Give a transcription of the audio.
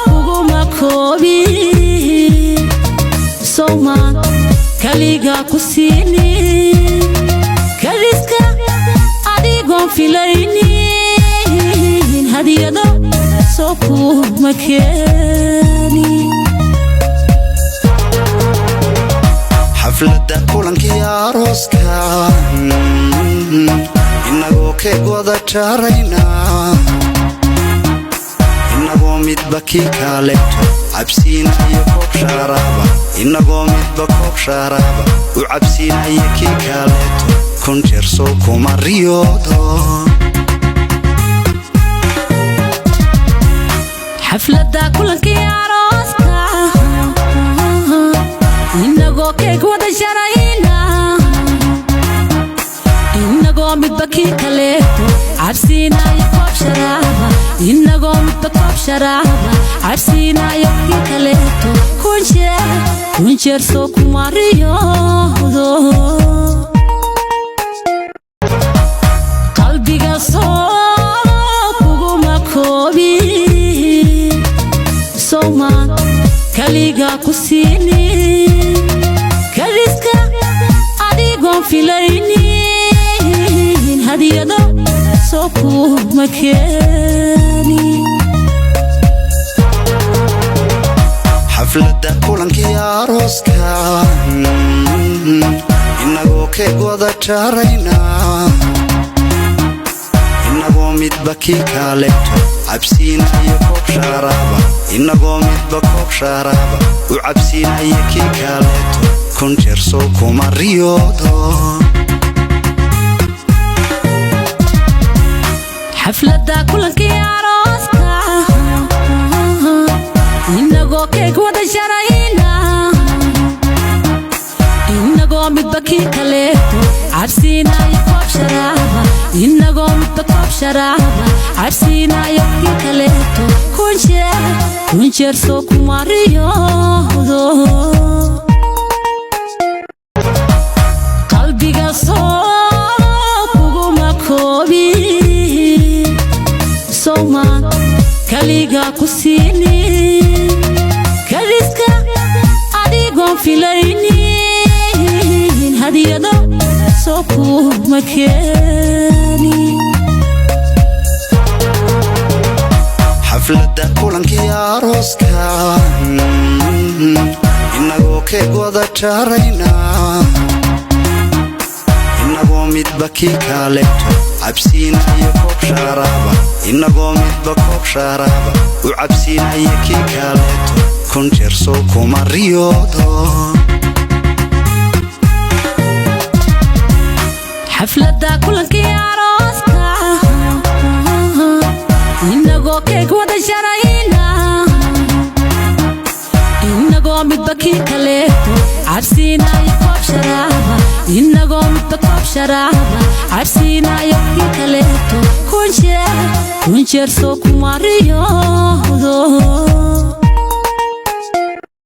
kuguma koobi Soomaan kaliga kusini kaliska adigon filaynin hadiyado soo kuma keeni xafladda kulankii arooska inagoo keeg wada jarayna inagoo midba kii kaleeto cabsiinaya koob sharaaba inagoo midba koob sharaaba u cabsiinaya kii kaleeto kun jeer soo kuma riyoodo xafladda kulankii arooska inagoo keeg wada jarayna inagoo midba kii kaleeto cabsiinaya koob sharaaba inagoo midba koob sharaaba cabsiinaya kii kaleeto kun jeer soo kuma riyoodo qalbiga soo kuguma koobi Soomaan kaliga kusini kaliska adigon filaynin hadiyado soo kuma keeni xafladda kulankii arooska inagoo keeg wada jarayna inagoo midba kii kaleeto cabsiinaya koob sharaaba inagoo midba koob sharaaba u cabsiinaya kii kaleeto kun jeer soo kuma riyoodo xafladda kulankii arooska inagoo keeg wada jarayna inagoo midba kii kaleeto cabsiinaya koob sharaaba inagoo midba koob sharaaba cabsiinaya kii kaleeto kun jeer soo kuma riyoodo qalbiga soo kuguma koobi Soomaan kaliga kusini kaliska adigon filaynin hadiyado soo kuma keeni xafladda kulankii arooska inagoo keeg wada jarayna inagoo midba kii kaleeto cabsiinaya koob sharaaba inagoo midba koob sharaaba u cabsiinaya kii kaleeto kun jeer soo kuma riyoodo xafladda kulankii arooska inagoo keeg wada jarayna inagoo midba kii kaleeto cabsiinaya koob sharaaba inagoo midba koob sharaaba cabsiinaya kii kaleeto kun jeer soo kuma riyoodo